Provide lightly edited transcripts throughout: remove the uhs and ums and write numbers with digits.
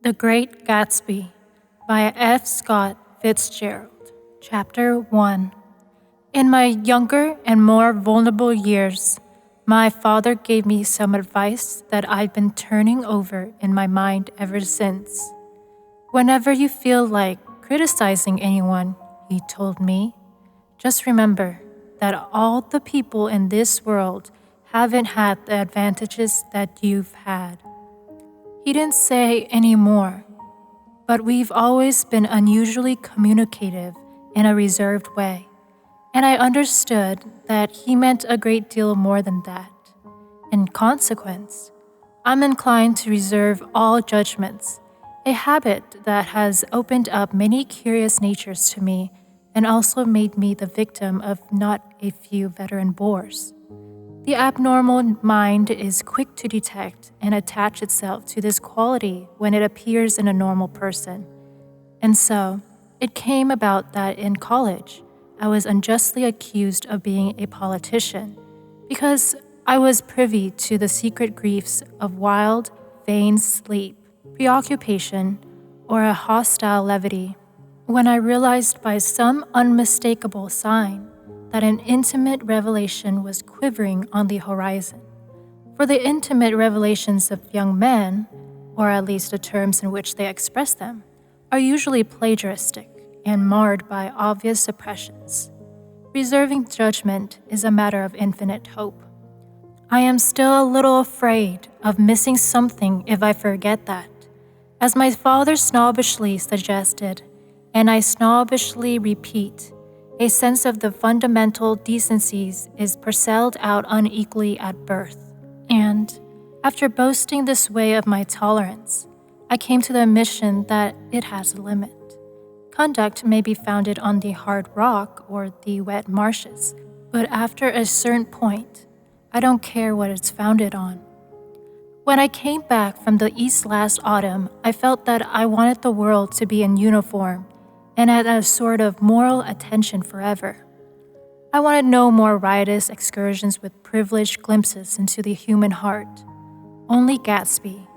The Great Gatsby by F. Scott Fitzgerald. Chapter 1. In my younger and more vulnerable years, my father gave me some advice that I've been turning over in my mind ever since. Whenever you feel like criticizing anyone, he told me, just remember that all the people in this world haven't had the advantages that you've had. He didn't say any more, but we've always been unusually communicative in a reserved way, and I understood that he meant a great deal more than that. In consequence, I'm inclined to reserve all judgments, a habit that has opened up many curious natures to me and also made me the victim of not a few veteran bores. The abnormal mind is quick to detect and attach itself to this quality when it appears in a normal person. And so, it came about that in college, I was unjustly accused of being a politician because I was privy to the secret griefs of wild, vain sleep, preoccupation, or a hostile levity. When I realized by some unmistakable sign that an intimate revelation was quivering on the horizon. For the intimate revelations of young men, or at least the terms in which they express them, are usually plagiaristic and marred by obvious suppressions. Reserving judgment is a matter of infinite hope. I am still a little afraid of missing something if I forget that, as my father snobbishly suggested, and I snobbishly repeat, a sense of the fundamental decencies is parceled out unequally at birth. And, after boasting this way of my tolerance, I came to the admission that it has a limit. Conduct may be founded on the hard rock or the wet marshes, but after a certain point, I don't care what it's founded on. When I came back from the East last autumn, I felt that I wanted the world to be in uniform and at a sort of moral attention forever. I wanted no more riotous excursions with privileged glimpses into the human heart. Only Gatsby,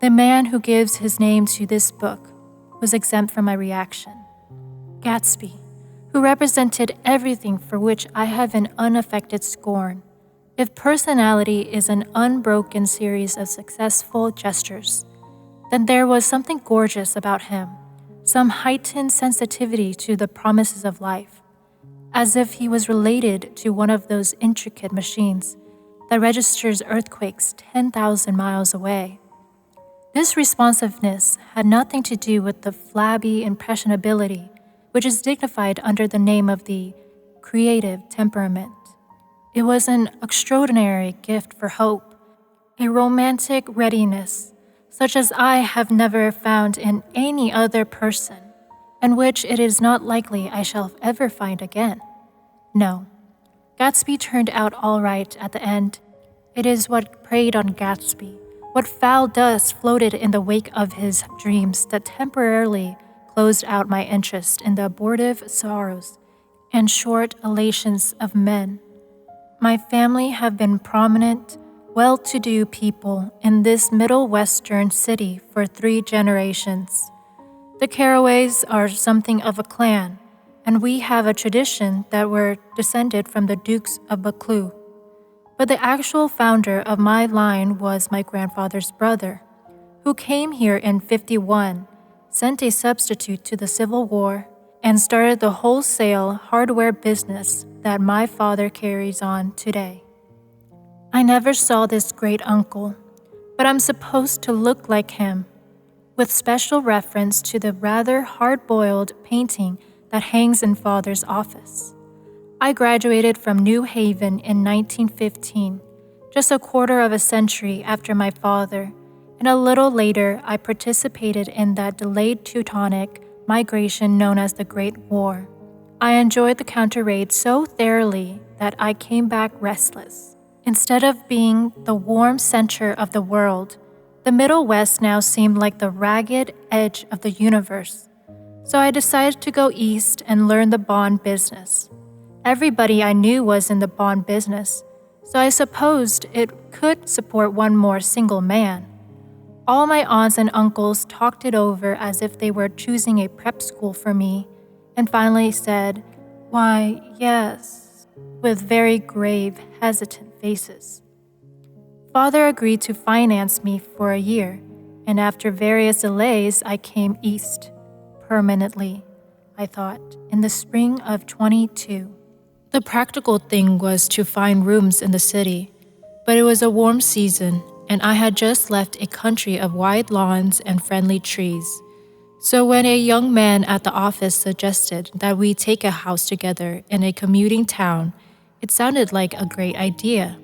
the man who gives his name to this book, was exempt from my reaction. Gatsby, who represented everything for which I have an unaffected scorn. If personality is an unbroken series of successful gestures, then there was something gorgeous about him, some heightened sensitivity to the promises of life, as if he was related to one of those intricate machines that registers earthquakes 10,000 miles away. This responsiveness had nothing to do with the flabby impressionability which is dignified under the name of the creative temperament. It was an extraordinary gift for hope, a romantic readiness such as I have never found in any other person, and which it is not likely I shall ever find again. No, Gatsby turned out all right at the end. It is what preyed on Gatsby, what foul dust floated in the wake of his dreams that temporarily closed out my interest in the abortive sorrows and short elations of men. My family have been prominent, well-to-do people in this Middle Western city for 3 generations. The Carraways are something of a clan, and we have a tradition that we're descended from the Dukes of Buccleuch. But the actual founder of my line was my grandfather's brother, who came here in '51, sent a substitute to the Civil War, and started the wholesale hardware business that my father carries on today. I never saw this great uncle, but I'm supposed to look like him, with special reference to the rather hard-boiled painting that hangs in Father's office. I graduated from New Haven in 1915, just a quarter of a century after my father, and a little later I participated in that delayed Teutonic migration known as the Great War. I enjoyed the counter-raid so thoroughly that I came back restless. Instead of being the warm center of the world, the Middle West now seemed like the ragged edge of the universe. So I decided to go east and learn the bond business. Everybody I knew was in the bond business, so I supposed it could support one more single man. All my aunts and uncles talked it over as if they were choosing a prep school for me, and finally said, "Why, yes," with very grave, hesitant faces. Father agreed to finance me for a year, and after various delays, I came east, permanently, I thought, in the spring of 22. The practical thing was to find rooms in the city, but it was a warm season, and I had just left a country of wide lawns and friendly trees. So when a young man at the office suggested that we take a house together in a commuting town, it sounded like a great idea.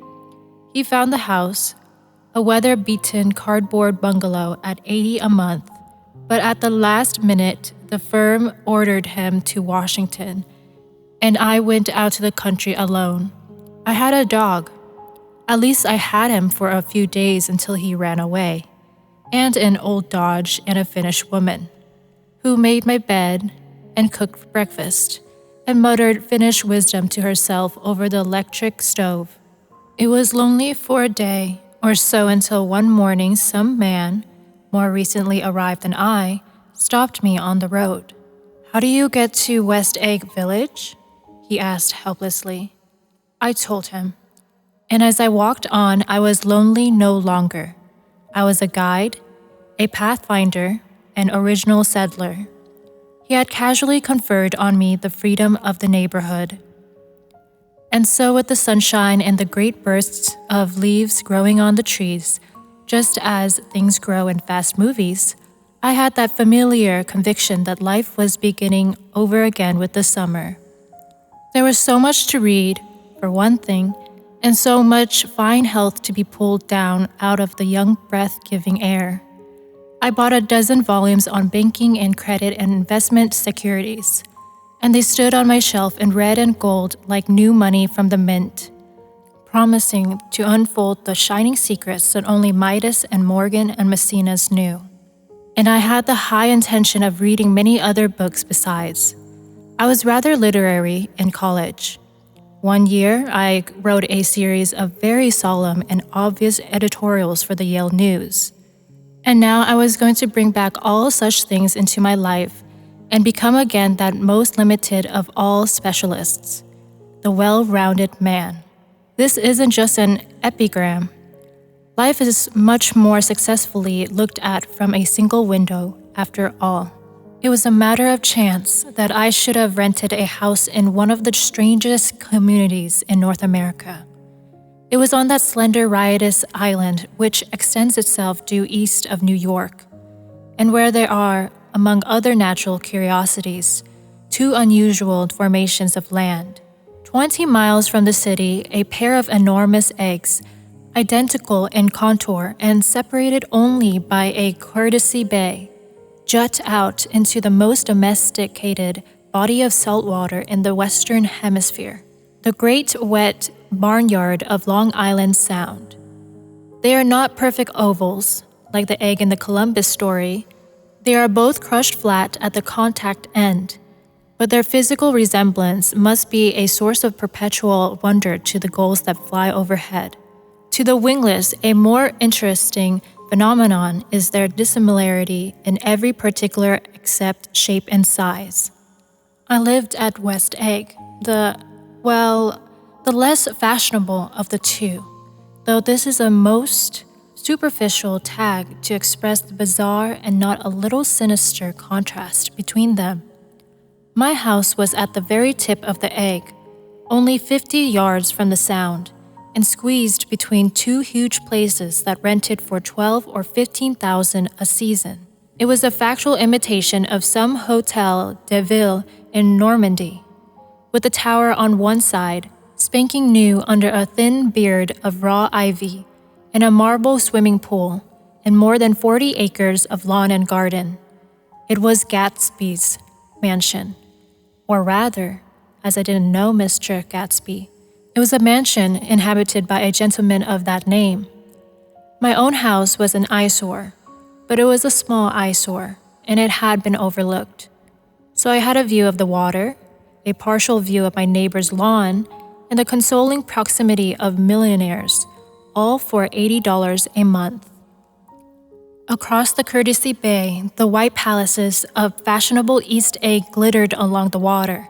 He found the house, a weather-beaten cardboard bungalow at $80 a month, but at the last minute, the firm ordered him to Washington, and I went out to the country alone. I had a dog. At least I had him for a few days until he ran away, and an old Dodge and a Finnish woman, who made my bed and cooked breakfast and muttered Finnish wisdom to herself over the electric stove. It was lonely for a day or so until one morning some man, more recently arrived than I, stopped me on the road. "How do you get to West Egg Village?" he asked helplessly. I told him. And as I walked on, I was lonely no longer. I was a guide, a pathfinder, an original settler. He had casually conferred on me the freedom of the neighborhood. And so with the sunshine and the great bursts of leaves growing on the trees, just as things grow in fast movies, I had that familiar conviction that life was beginning over again with the summer. There was so much to read, for one thing, and so much fine health to be pulled down out of the young breath-giving air. I bought a dozen volumes on banking and credit and investment securities, and they stood on my shelf in red and gold like new money from the mint, promising to unfold the shining secrets that only Midas and Morgan and Messina's knew. And I had the high intention of reading many other books besides. I was rather literary in college. One year, I wrote a series of very solemn and obvious editorials for the Yale News. And now I was going to bring back all such things into my life and become again that most limited of all specialists, the well-rounded man. This isn't just an epigram. Life is much more successfully looked at from a single window, after all. It was a matter of chance that I should have rented a house in one of the strangest communities in North America. It was on that slender, riotous island which extends itself due east of New York, and where there are, among other natural curiosities, two unusual formations of land. 20 miles from the city, a pair of enormous eggs, identical in contour and separated only by a courtesy bay, jut out into the most domesticated body of salt water in the Western Hemisphere, the great wet barnyard of Long Island Sound. They are not perfect ovals, like the egg in the Columbus story. They are both crushed flat at the contact end, but their physical resemblance must be a source of perpetual wonder to the gulls that fly overhead. To the wingless, a more interesting phenomenon is their dissimilarity in every particular except shape and size. I lived at West Egg, the less fashionable of the two, though this is a most superficial tag to express the bizarre and not a little sinister contrast between them. My house was at the very tip of the egg, only 50 yards from the Sound, and squeezed between two huge places that rented for $12,000 or $15,000 a season. It was a factual imitation of some Hotel de Ville in Normandy, with the tower on one side, spanking new under a thin beard of raw ivy, and a marble swimming pool, and more than 40 acres of lawn and garden. It was Gatsby's mansion, or rather, as I didn't know Mr. Gatsby, it was a mansion inhabited by a gentleman of that name. My own house was an eyesore, but it was a small eyesore, and it had been overlooked. So I had a view of the water, a partial view of my neighbor's lawn, and the consoling proximity of millionaires, all for $80 a month. Across the Courtesy Bay, the white palaces of fashionable East Egg glittered along the water,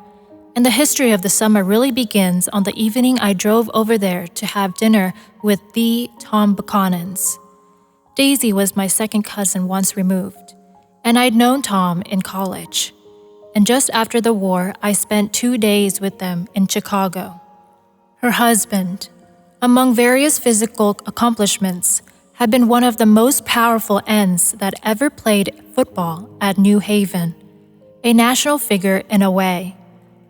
and the history of the summer really begins on the evening I drove over there to have dinner with the Tom Buchanans. Daisy was my second cousin once removed, and I'd known Tom in college. And just after the war, I spent 2 days with them in Chicago. Her husband, among various physical accomplishments, had been one of the most powerful ends that ever played football at New Haven, a national figure in a way,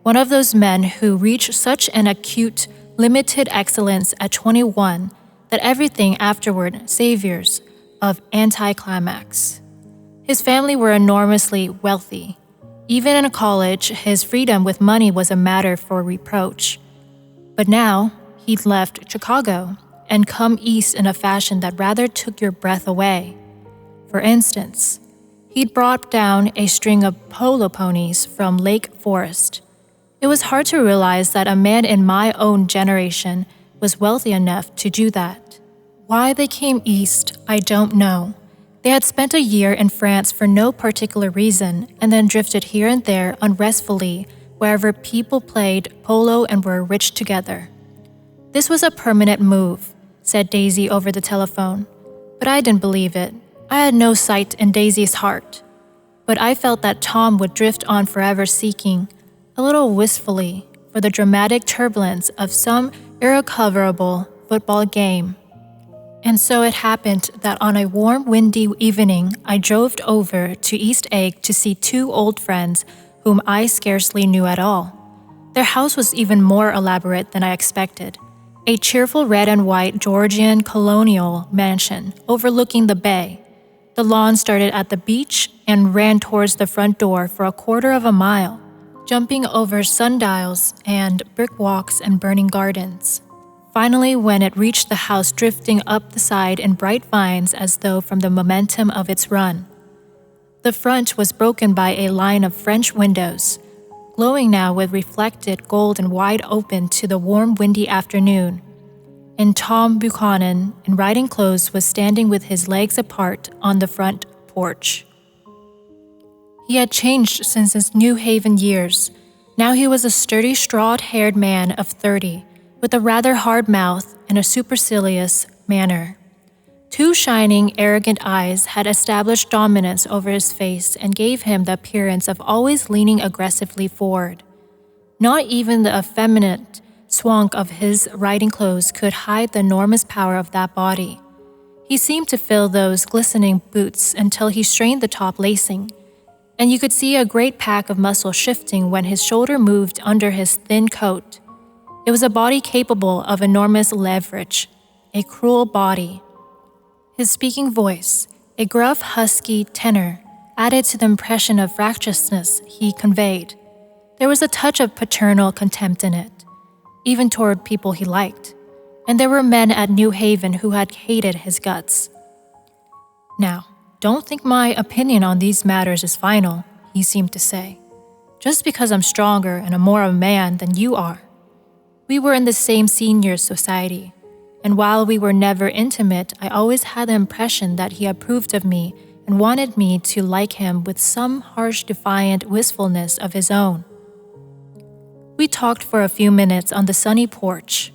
one of those men who reach such an acute, limited excellence at 21 that everything afterward savors of anticlimax. His family were enormously wealthy. Even in college, his freedom with money was a matter for reproach. But now, he'd left Chicago and come east in a fashion that rather took your breath away. For instance, he'd brought down a string of polo ponies from Lake Forest. It was hard to realize that a man in my own generation was wealthy enough to do that. Why they came east, I don't know. They had spent a year in France for no particular reason and then drifted here and there unrestfully wherever people played polo and were rich together. This was a permanent move, said Daisy over the telephone, but I didn't believe it. I had no sight in Daisy's heart. But I felt that Tom would drift on forever seeking, a little wistfully, for the dramatic turbulence of some irrecoverable football game. And so it happened that on a warm, windy evening, I drove over to East Egg to see 2 old friends whom I scarcely knew at all. Their house was even more elaborate than I expected. A cheerful red and white Georgian colonial mansion overlooking the bay. The lawn started at the beach and ran towards the front door for a quarter of a mile, jumping over sundials and brick walks and burning gardens. Finally, when it reached the house drifting up the side in bright vines as though from the momentum of its run. The front was broken by a line of French windows, glowing now with reflected gold and wide open to the warm, windy afternoon. And Tom Buchanan, in riding clothes, was standing with his legs apart on the front porch. He had changed since his New Haven years. Now he was a sturdy, straw-haired man of 30, with a rather hard mouth and a supercilious manner. 2 shining, arrogant eyes had established dominance over his face and gave him the appearance of always leaning aggressively forward. Not even the effeminate swank of his riding clothes could hide the enormous power of that body. He seemed to fill those glistening boots until he strained the top lacing, and you could see a great pack of muscle shifting when his shoulder moved under his thin coat. It was a body capable of enormous leverage, a cruel body. His speaking voice, a gruff, husky tenor, added to the impression of fractiousness he conveyed. There was a touch of paternal contempt in it, even toward people he liked, and there were men at New Haven who had hated his guts. Now, don't think my opinion on these matters is final, he seemed to say, just because I'm stronger and I'm more of a man than you are. We were in the same senior society, and while we were never intimate, I always had the impression that he approved of me and wanted me to like him with some harsh, defiant wistfulness of his own. We talked for a few minutes on the sunny porch.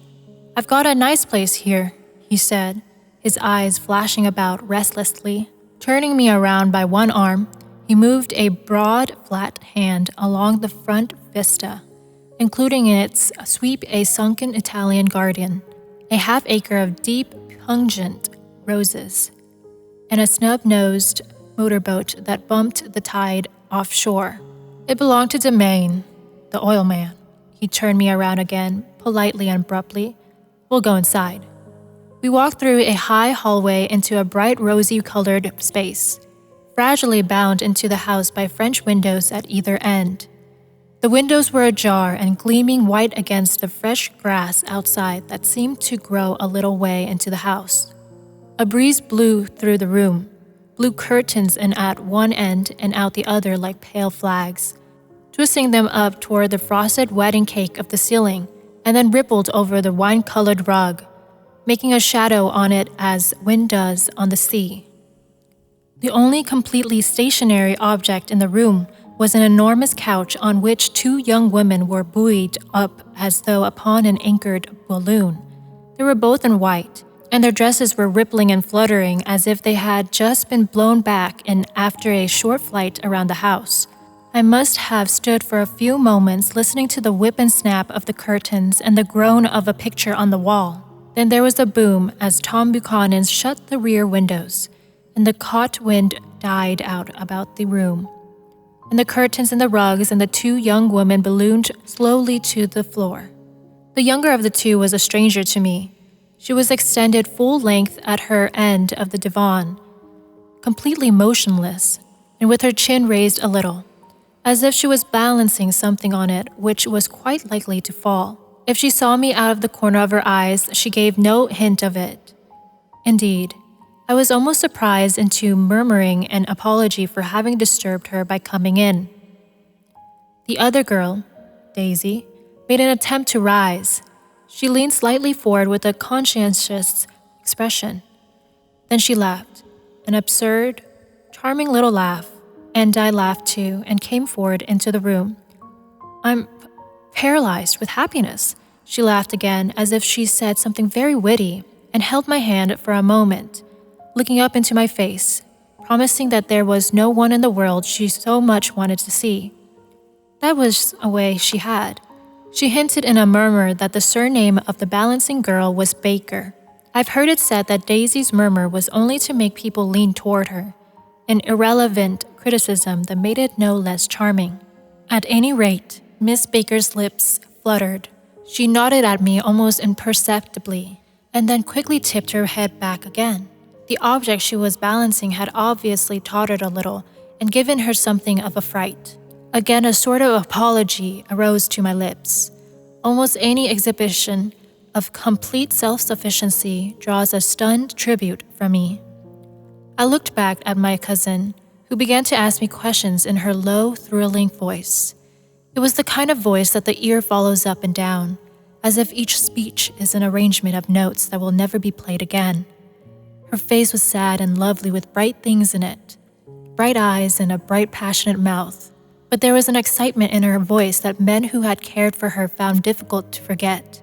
"I've got a nice place here," he said, his eyes flashing about restlessly. Turning me around by one arm, he moved a broad, flat hand along the front vista, including in its sweep a sunken Italian garden, a half-acre of deep, pungent roses, and a snub-nosed motorboat that bumped the tide offshore. It belonged to Domain, the oil man. He turned me around again, politely and abruptly. "We'll go inside." We walked through a high hallway into a bright rosy-colored space, fragilely bound into the house by French windows at either end. The windows were ajar and gleaming white against the fresh grass outside that seemed to grow a little way into the house. A breeze blew through the room, blew curtains in at one end and out the other like pale flags, twisting them up toward the frosted wedding cake of the ceiling, and then rippled over the wine-colored rug, making a shadow on it as wind does on the sea. The only completely stationary object in the room was an enormous couch on which two young women were buoyed up as though upon an anchored balloon. They were both in white, and their dresses were rippling and fluttering as if they had just been blown back in after a short flight around the house. I must have stood for a few moments listening to the whip and snap of the curtains and the groan of a picture on the wall. Then there was a boom as Tom Buchanan shut the rear windows, and the caught wind died out about the room. And the curtains and the rugs and the two young women ballooned slowly to the floor. The younger of the two was a stranger to me. She was extended full length at her end of the divan, completely motionless, and with her chin raised a little, as if she was balancing something on it which was quite likely to fall. If she saw me out of the corner of her eyes, she gave no hint of it. Indeed, I was almost surprised into murmuring an apology for having disturbed her by coming in. The other girl, Daisy, made an attempt to rise. She leaned slightly forward with a conscientious expression. Then she laughed, an absurd, charming little laugh, and I laughed too and came forward into the room. I'm paralyzed with happiness, she laughed again as if she said something very witty, and held my hand for a moment, looking up into my face, promising that there was no one in the world she so much wanted to see. That was a way she had. She hinted in a murmur that the surname of the balancing girl was Baker. I've heard it said that Daisy's murmur was only to make people lean toward her, an irrelevant criticism that made it no less charming. At any rate, Miss Baker's lips fluttered. She nodded at me almost imperceptibly, and then quickly tipped her head back again. The object she was balancing had obviously tottered a little and given her something of a fright. Again, a sort of apology arose to my lips. Almost any exhibition of complete self-sufficiency draws a stunned tribute from me. I looked back at my cousin, who began to ask me questions in her low, thrilling voice. It was the kind of voice that the ear follows up and down, as if each speech is an arrangement of notes that will never be played again. Her face was sad and lovely with bright things in it, bright eyes and a bright, passionate mouth. But there was an excitement in her voice that men who had cared for her found difficult to forget,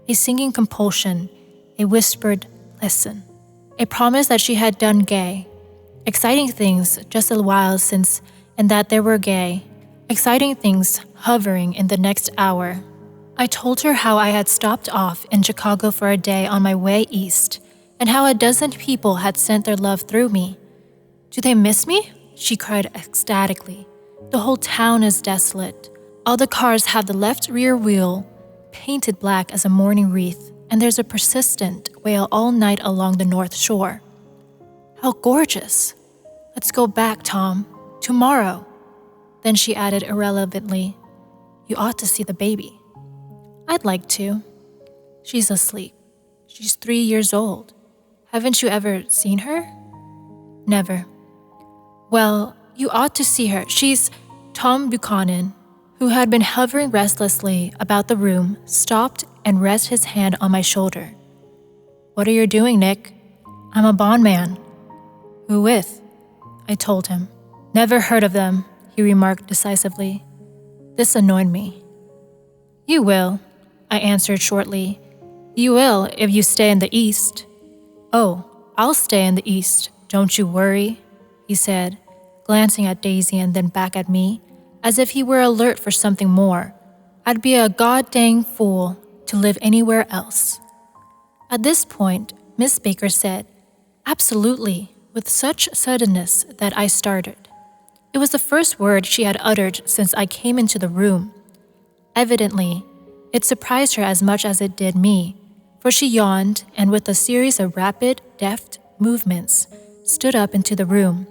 a singing compulsion, a whispered listen, a promise that she had done gay, exciting things just a while since, and that there were gay, exciting things hovering in the next hour. I told her how I had stopped off in Chicago for a day on my way east, and how a dozen people had sent their love through me. "Do they miss me?" she cried ecstatically. "The whole town is desolate. All the cars have the left rear wheel painted black as a mourning wreath, and there's a persistent wail all night along the North Shore. How gorgeous! Let's go back, Tom. Tomorrow." Then she added irrelevantly, "You ought to see the baby." "I'd like to." "She's asleep. She's 3 years old. Haven't you ever seen her?" "Never." "Well, you ought to see her. She's—" Tom Buchanan, who had been hovering restlessly about the room, stopped and rested his hand on my shoulder. "What are you doing, Nick?" "I'm a bondman." "Who with?" I told him. "Never heard of them," he remarked decisively. This annoyed me. "You will," I answered shortly. "You will if you stay in the East." "Oh, I'll stay in the East, don't you worry," he said, glancing at Daisy and then back at me, as if he were alert for something more. "I'd be a god-dang fool to live anywhere else." At this point, Miss Baker said, "Absolutely," with such suddenness that I started. It was the first word she had uttered since I came into the room. Evidently, it surprised her as much as it did me, for she yawned and with a series of rapid, deft movements, stood up into the room.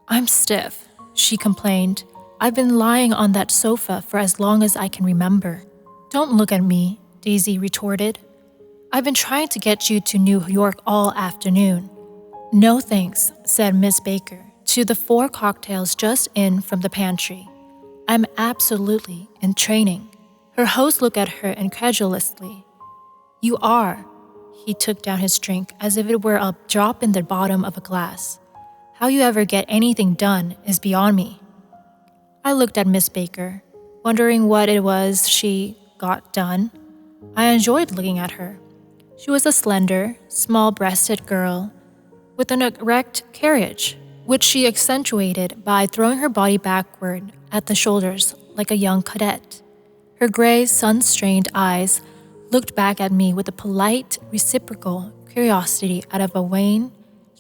"I'm stiff," she complained. "I've been lying on that sofa for as long as I can remember." "Don't look at me," Daisy retorted. "I've been trying to get you to New York all afternoon." "No thanks," said Miss Baker to the 4 cocktails just in from the pantry. "I'm absolutely in training." Her host looked at her incredulously. "You are." He took down his drink as if it were a drop in the bottom of a glass. How you ever get anything done is beyond me." I looked at Miss Baker, wondering what it was she got done. I enjoyed looking at her. She was a slender, small-breasted girl with an erect carriage, which she accentuated by throwing her body backward at the shoulders like a young cadet. Her gray, sun-strained eyes looked back at me with a polite, reciprocal curiosity out of a wan,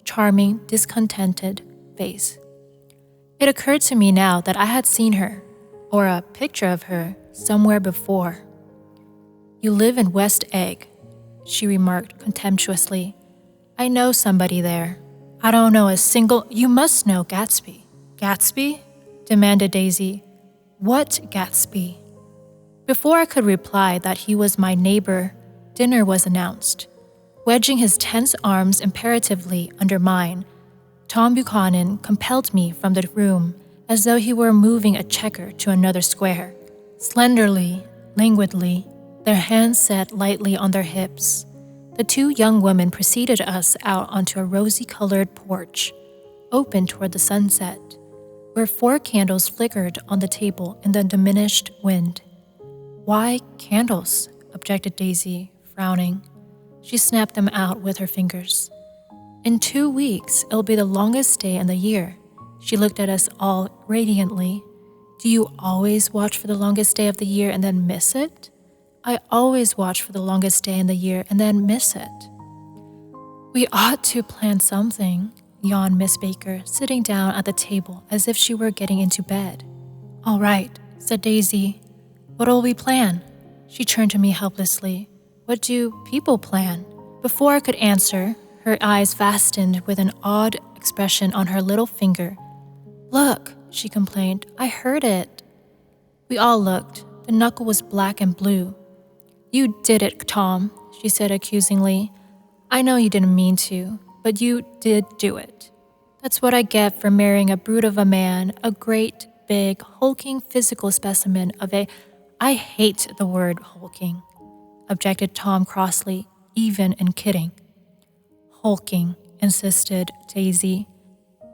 charming, discontented face. It occurred to me now that I had seen her, or a picture of her, somewhere before. "You live in West Egg," she remarked contemptuously. "I know somebody there. I don't know a single—" "You must know Gatsby." "Gatsby?" demanded Daisy. "What Gatsby?" Before I could reply that he was my neighbor, dinner was announced. Wedging his tense arms imperatively under mine, Tom Buchanan compelled me from the room as though he were moving a checker to another square. Slenderly, languidly, their hands set lightly on their hips, the two young women preceded us out onto a rosy-colored porch, open toward the sunset, where 4 candles flickered on the table in the diminished wind. "Why candles?" objected Daisy, frowning. She snapped them out with her fingers. "In 2 weeks, it'll be the longest day in the year." She looked at us all radiantly. "Do you always watch for the longest day of the year and then miss it?" "I always watch for the longest day in the year and then miss it." "We ought to plan something," yawned Miss Baker, sitting down at the table as if she were getting into bed. "All right," said Daisy. "What'll we plan?" She turned to me helplessly. "What do people plan?" Before I could answer, her eyes fastened with an odd expression on her little finger. "Look," she complained. "I heard it." We all looked. The knuckle was black and blue. "You did it, Tom," she said accusingly. "I know you didn't mean to, but you did do it. That's what I get for marrying a brute of a man, a great, big, hulking physical specimen of a— I hate the word hulking," objected Tom crossly, even in kidding. "Hulking," insisted Daisy.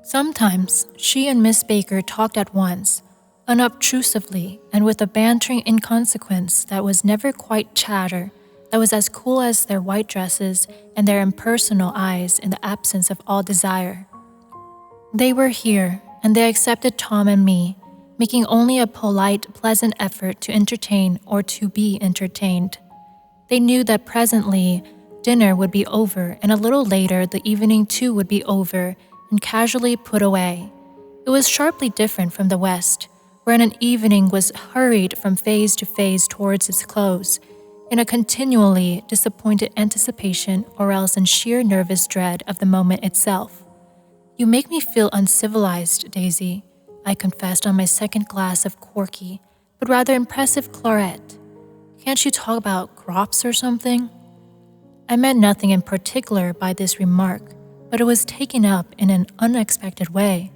Sometimes she and Miss Baker talked at once, unobtrusively and with a bantering inconsequence that was never quite chatter, that was as cool as their white dresses and their impersonal eyes in the absence of all desire. They were here, and they accepted Tom and me, making only a polite, pleasant effort to entertain or to be entertained. They knew that presently dinner would be over, and a little later the evening too would be over and casually put away. It was sharply different from the West, where an evening was hurried from phase to phase towards its close, in a continually disappointed anticipation or else in sheer nervous dread of the moment itself. "You make me feel uncivilized, Daisy," I confessed on my second glass of corky, but rather impressive claret. "Can't you talk about crops or something?" I meant nothing in particular by this remark, but it was taken up in an unexpected way.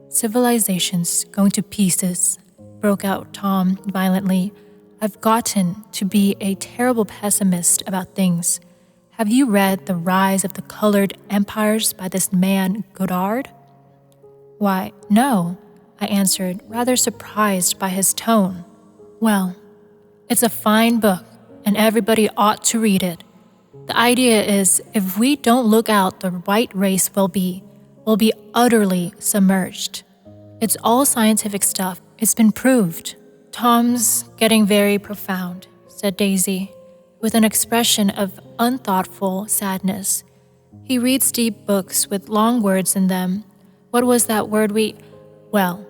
"Civilization's going to pieces," broke out Tom violently. "I've gotten to be a terrible pessimist about things. Have you read The Rise of the Colored Empires by this man Goddard?" "Why, no," I answered, rather surprised by his tone. "Well, it's a fine book, and everybody ought to read it. The idea is, if we don't look out, the white race will be utterly submerged. It's all scientific stuff. It's been proved." "Tom's getting very profound," said Daisy, with an expression of unthoughtful sadness. "He reads deep books with long words in them. What was that word Well,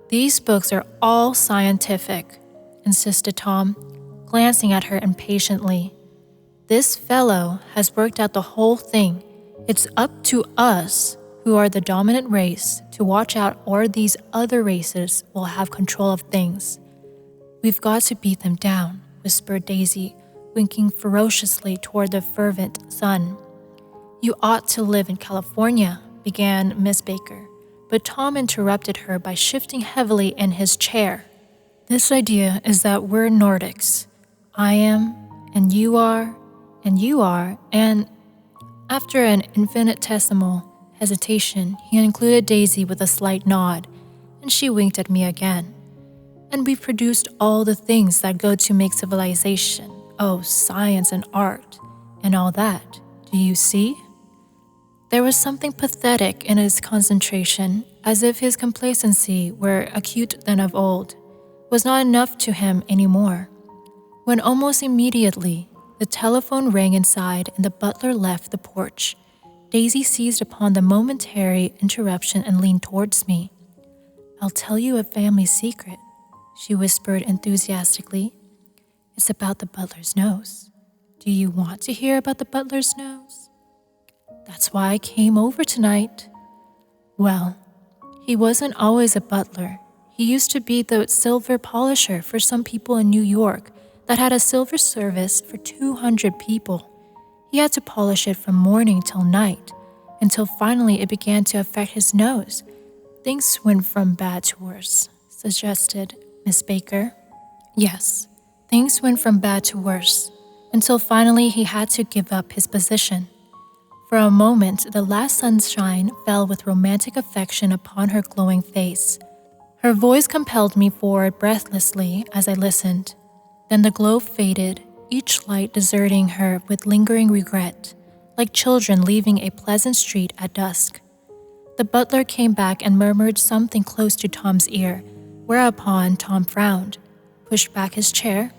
these books are all scientific," insisted Tom, glancing at her impatiently. "This fellow has worked out the whole thing. It's up to us, who are the dominant race, to watch out or these other races will have control of things." "We've got to beat them down," whispered Daisy, winking ferociously toward the fervent sun. "You ought to live in California," began Miss Baker, but Tom interrupted her by shifting heavily in his chair. "This idea is that we're Nordics. I am, and you are, and you are, and—" After an infinitesimal hesitation, he included Daisy with a slight nod, and she winked at me again. And we produced all the things that go to make civilization. Oh, science and art, and all that. Do you see? There was something pathetic in his concentration, as if his complacency, were acute then of old, was not enough to him anymore. When almost immediately the telephone rang inside and the butler left the porch, Daisy seized upon the momentary interruption and leaned towards me. "I'll tell you a family secret," she whispered enthusiastically. "It's about the butler's nose. Do you want to hear about the butler's nose? That's why I came over tonight." Well, he wasn't always a butler. He used to be the silver polisher for some people in New York that had a silver service for 200 people. He had to polish it from morning till night, until finally it began to affect his nose. "Things went from bad to worse," suggested Miss Baker. "Yes, things went from bad to worse, until finally he had to give up his position." For a moment, the last sunshine fell with romantic affection upon her glowing face. Her voice compelled me forward breathlessly as I listened. Then the glow faded, each light deserting her with lingering regret, like children leaving a pleasant street at dusk. The butler came back and murmured something close to Tom's ear, whereupon Tom frowned, pushed back his chair,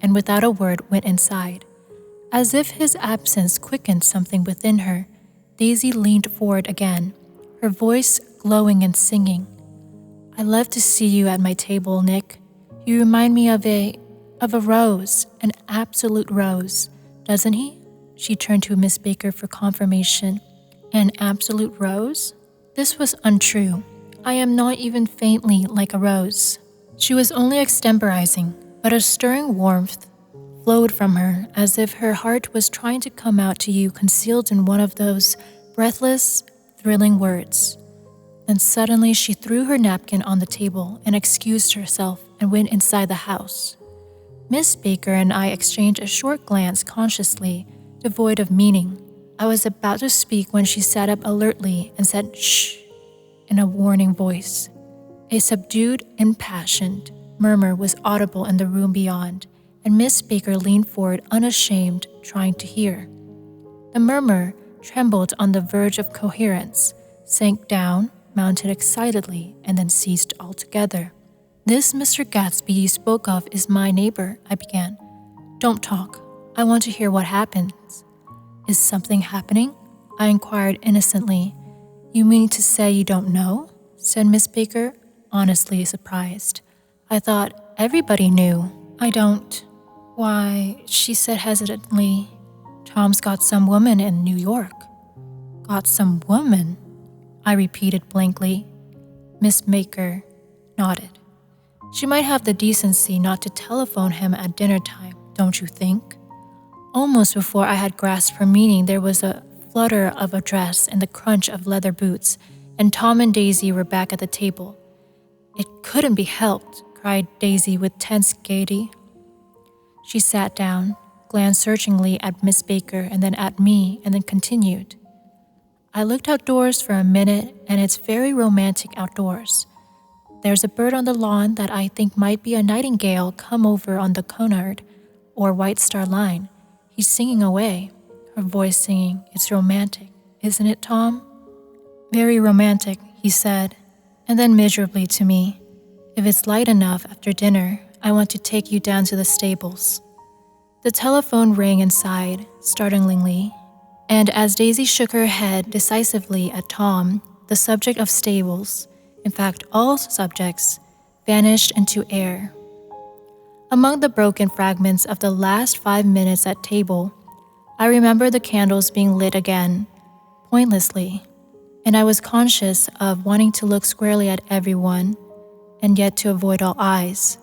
and without a word went inside. As if his absence quickened something within her, Daisy leaned forward again, her voice glowing and singing. "I love to see you at my table, Nick. You remind me of a rose, an absolute rose, doesn't he?" She turned to Miss Baker for confirmation. "An absolute rose?" This was untrue. "I am not even faintly like a rose." She was only extemporizing, but a stirring warmth flowed from her, as if her heart was trying to come out to you concealed in one of those breathless, thrilling words. Then suddenly she threw her napkin on the table and excused herself and went inside the house. Miss Baker and I exchanged a short glance consciously, devoid of meaning. I was about to speak when she sat up alertly and said, "Shh," in a warning voice. A subdued, impassioned murmur was audible in the room beyond, and Miss Baker leaned forward unashamed, trying to hear. The murmur trembled on the verge of coherence, sank down, mounted excitedly, and then ceased altogether. "This Mr. Gatsby you spoke of is my neighbor," I began. "Don't talk. I want to hear what happens." "Is something happening?" I inquired innocently. "You mean to say you don't know?" said Miss Baker, honestly surprised. "I thought everybody knew." "I don't." "Why," she said hesitantly, "Tom's got some woman in New York." "Got some woman?" I repeated blankly. Miss Baker nodded. "She might have the decency not to telephone him at dinner time, don't you think?" Almost before I had grasped her meaning, there was a flutter of a dress and the crunch of leather boots, and Tom and Daisy were back at the table. "It couldn't be helped," cried Daisy with tense gaiety. She sat down, glanced searchingly at Miss Baker and then at me, and then continued. "I looked outdoors for a minute, and it's very romantic outdoors. There's a bird on the lawn that I think might be a nightingale come over on the Cunard or White Star Line. He's singing away," her voice singing. "It's romantic, isn't it, Tom?" "Very romantic," he said, and then miserably to me, "If it's light enough after dinner, I want to take you down to the stables." The telephone rang inside, startlingly, and as Daisy shook her head decisively at Tom, the subject of stables, in fact all subjects, vanished into air. Among the broken fragments of the last 5 minutes at table, I remember the candles being lit again, pointlessly, and I was conscious of wanting to look squarely at everyone, and yet to avoid all eyes.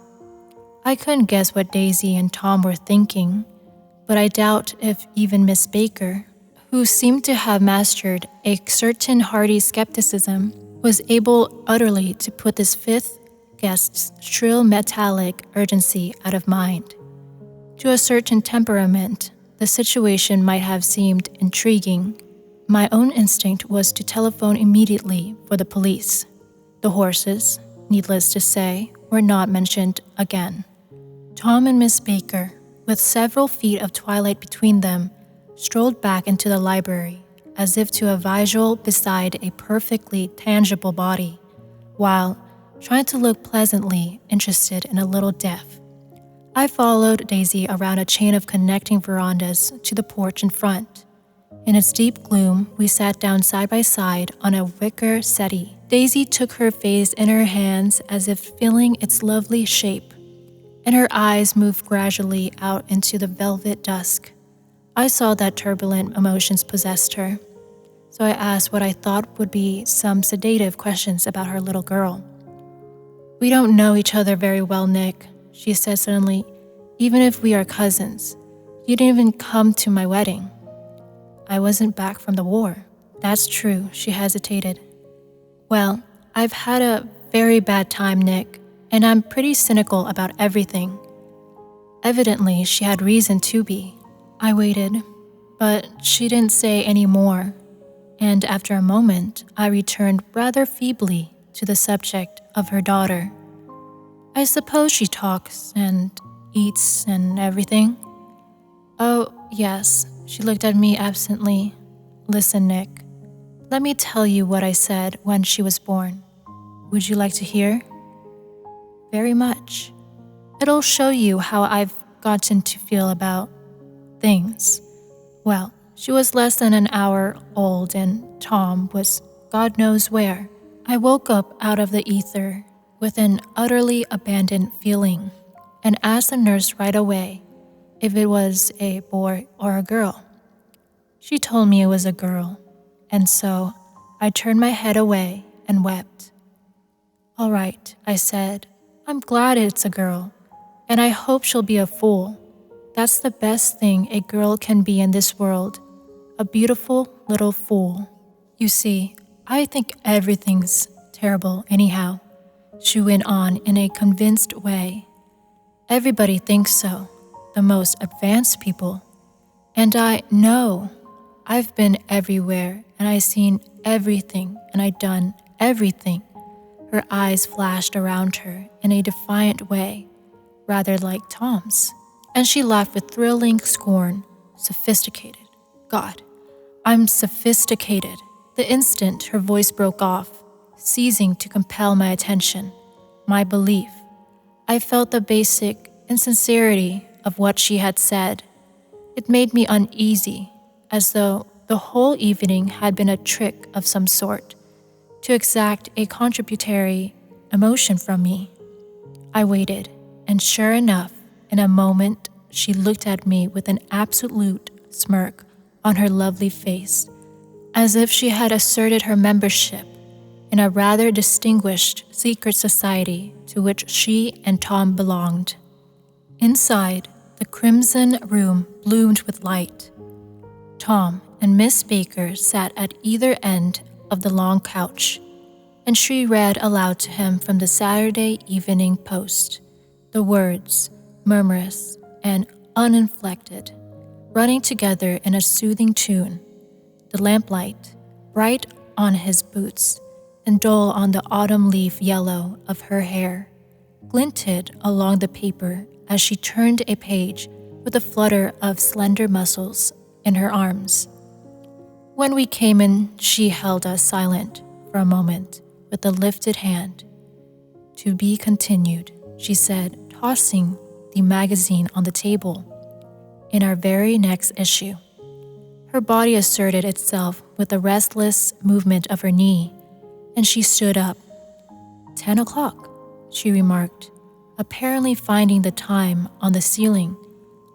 I couldn't guess what Daisy and Tom were thinking, but I doubt if even Miss Baker, who seemed to have mastered a certain hearty skepticism, was able utterly to put this fifth guest's shrill metallic urgency out of mind. To a certain temperament, the situation might have seemed intriguing, My own instinct was to telephone immediately for the police. The horses, needless to say, were not mentioned again. Tom and Miss Baker, with several feet of twilight between them, strolled back into the library, as if to a vigil beside a perfectly tangible body, while trying to look pleasantly interested and a little deaf. I followed Daisy around a chain of connecting verandas to the porch in front. In its deep gloom, we sat down side by side on a wicker settee. Daisy took her face in her hands as if feeling its lovely shape, and her eyes moved gradually out into the velvet dusk. I saw that turbulent emotions possessed her, so I asked what I thought would be some sedative questions about her little girl. "We don't know each other very well, Nick," she said suddenly. "Even if we are cousins, you didn't even come to my wedding." "I wasn't back from the war." "That's true," she hesitated. "Well, I've had a very bad time, Nick, and I'm pretty cynical about everything." Evidently, she had reason to be. I waited, but she didn't say any more, and after a moment, I returned rather feebly to the subject of her daughter. "I suppose she talks and eats and everything?" "Oh, yes." She looked at me absently. "Listen, Nick, let me tell you what I said when she was born. Would you like to hear?" "Very much. It'll show you how I've gotten to feel about things. Well, she was less than an hour old and Tom was God knows where. I woke up out of the ether with an utterly abandoned feeling and asked the nurse right away if it was a boy or a girl. She told me it was a girl, and so I turned my head away and wept. "All right," I said, "I'm glad it's a girl, and I hope she'll be a fool. That's the best thing a girl can be in this world, a beautiful little fool. You see, I think everything's terrible anyhow," she went on in a convinced way. "Everybody thinks so, the most advanced people. And I know. I've been everywhere, and I've seen everything, and I've done everything." Her eyes flashed around her in a defiant way, rather like Tom's, and she laughed with thrilling scorn. "Sophisticated. God, I'm sophisticated." The instant her voice broke off, ceasing to compel my attention, my belief, I felt the basic insincerity of what she had said. It made me uneasy, as though the whole evening had been a trick of some sort, to exact a contributory emotion from me. I waited, and sure enough, in a moment she looked at me with an absolute smirk on her lovely face, as if she had asserted her membership in a rather distinguished secret society to which she and Tom belonged. Inside, the crimson room bloomed with light. Tom and Miss Baker sat at either end of the long couch, and she read aloud to him from the Saturday Evening Post, the words, murmurous and uninflected, running together in a soothing tune. The lamplight, bright on his boots and dull on the autumn leaf yellow of her hair, glinted along the paper as she turned a page with a flutter of slender muscles in her arms. When we came in, she held us silent for a moment with a lifted hand. "To be continued," she said, tossing the magazine on the table. "In our very next issue." Her body asserted itself with a restless movement of her knee, and she stood up. 10 o'clock, she remarked, apparently finding the time on the ceiling.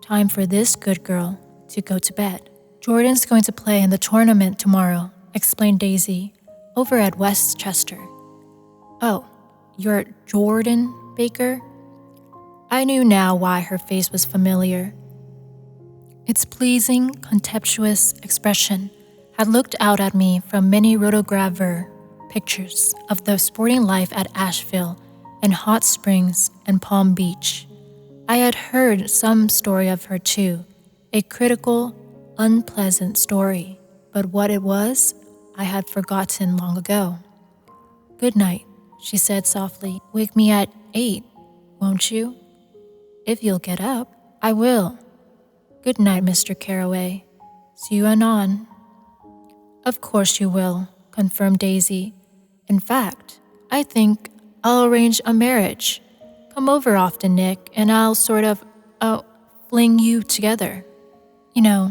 "Time for this good girl to go to bed." "Jordan's going to play in the tournament tomorrow," explained Daisy, "over at Westchester." "Oh, you're Jordan Baker?" I knew now why her face was familiar. Its pleasing, contemptuous expression had looked out at me from many rotogravure pictures of the sporting life at Asheville and Hot Springs and Palm Beach. I had heard some story of her too, a critical, unpleasant story, but what it was, I had forgotten long ago. "Good night," she said softly. "Wake me at 8, won't you?" "If you'll get up." "I will." "Good night, Mr. Carroway. See you anon." "Of course you will," confirmed Daisy. "In fact, I think I'll arrange a marriage. Come over often, Nick, and I'll sort of, fling you together. You know,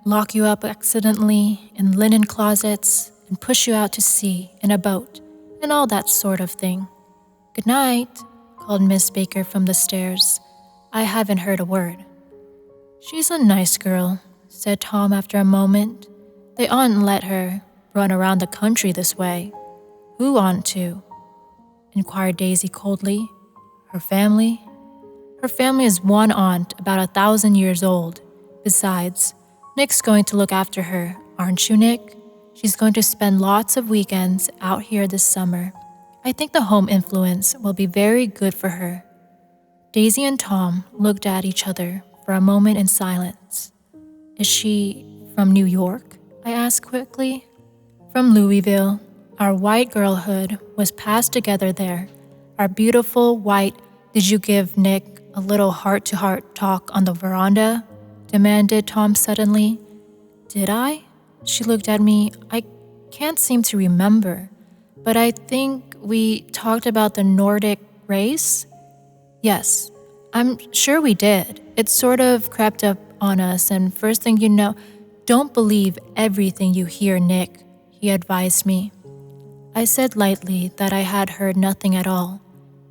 lock you up accidentally in linen closets and push you out to sea in a boat and all that sort of thing." "Good night," called Miss Baker from the stairs. I haven't heard a word. "She's a nice girl," said Tom after a moment. "They oughtn't let her run around the country this way." "Who oughtn't to?" inquired Daisy coldly. "Her family?" "Her family is one aunt about 1,000 years old. Besides, Nick's going to look after her, aren't you, Nick? She's going to spend lots of weekends out here this summer. I think the home influence will be very good for her." Daisy and Tom looked at each other for a moment in silence. "Is she from New York?" I asked quickly. "From Louisville. Our white girlhood was passed together there. Our beautiful white—" "Did you give Nick a little heart-to-heart talk on the veranda?" demanded Tom suddenly. "Did I?" She looked at me. "I can't seem to remember, but I think we talked about the Nordic race." "Yes, I'm sure we did. It sort of crept up on us, and first thing you know—" "Don't believe everything you hear, Nick," he advised me. I said lightly that I had heard nothing at all,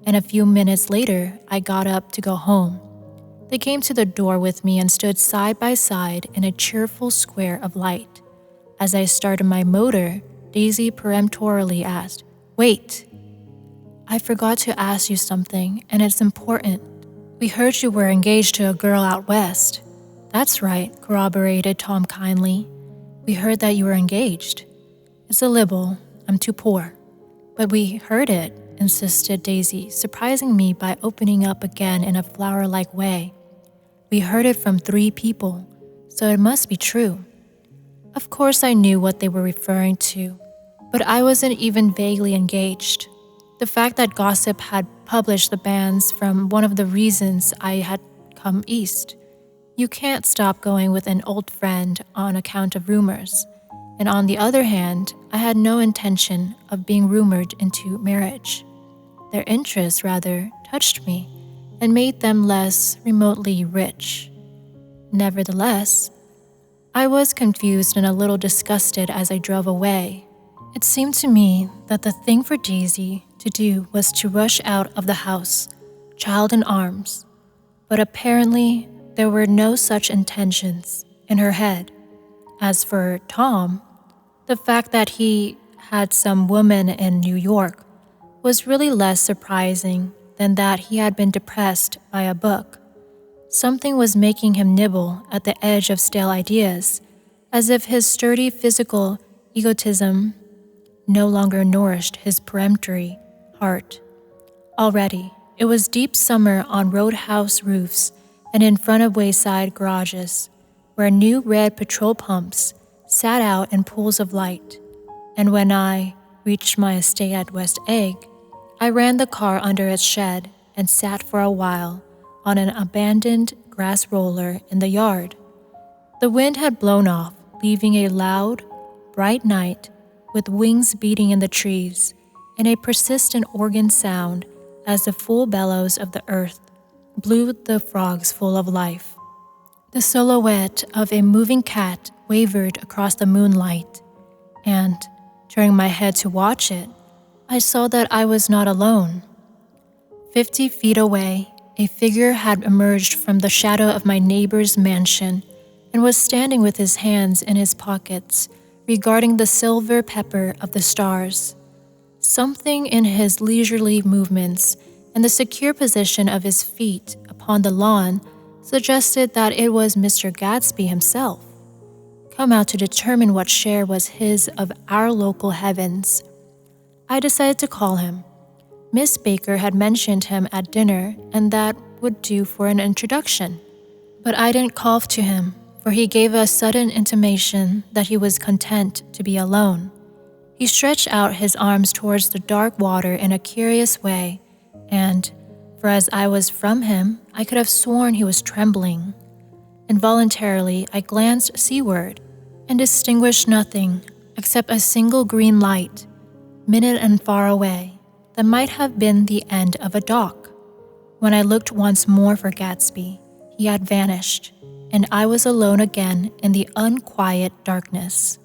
and a few minutes later I got up to go home. They came to the door with me and stood side by side in a cheerful square of light. As I started my motor, Daisy peremptorily asked, "Wait! I forgot to ask you something, and it's important. We heard you were engaged to a girl out west." "That's right," corroborated Tom kindly. "We heard that you were engaged." "It's a libel. I'm too poor." "But we heard it," insisted Daisy, surprising me by opening up again in a flower-like way. "We heard it from 3 people, so it must be true." Of course I knew what they were referring to, but I wasn't even vaguely engaged. The fact that gossip had published the banns from one of the reasons I had come east. You can't stop going with an old friend on account of rumors. And on the other hand, I had no intention of being rumored into marriage. Their interests, rather, touched me and made them less remotely rich. Nevertheless, I was confused and a little disgusted as I drove away. It seemed to me that the thing for Daisy to do was to rush out of the house, child in arms. But apparently, there were no such intentions in her head. As for Tom, the fact that he had some woman in New York was really less surprising than that he had been depressed by a book. Something was making him nibble at the edge of stale ideas, as if his sturdy physical egotism no longer nourished his peremptory heart. Already, it was deep summer on roadhouse roofs and in front of wayside garages, where new red petrol pumps sat out in pools of light. And when I reached my estate at West Egg, I ran the car under its shed and sat for a while on an abandoned grass roller in the yard. The wind had blown off, leaving a loud, bright night with wings beating in the trees and a persistent organ sound as the full bellows of the earth blew the frogs full of life. The silhouette of a moving cat wavered across the moonlight, and, turning my head to watch it, I saw that I was not alone. 50 feet away, a figure had emerged from the shadow of my neighbor's mansion and was standing with his hands in his pockets, regarding the silver pepper of the stars. Something in his leisurely movements and the secure position of his feet upon the lawn suggested that it was Mr. Gatsby himself, come out to determine what share was his of our local heavens. I decided to call him. Miss Baker had mentioned him at dinner, and that would do for an introduction. But I didn't call to him, for he gave a sudden intimation that he was content to be alone. He stretched out his arms towards the dark water in a curious way, and, for as I was from him, I could have sworn he was trembling. Involuntarily, I glanced seaward and distinguished nothing except a single green light, minute and far away, that might have been the end of a dock. When I looked once more for Gatsby, he had vanished, and I was alone again in the unquiet darkness.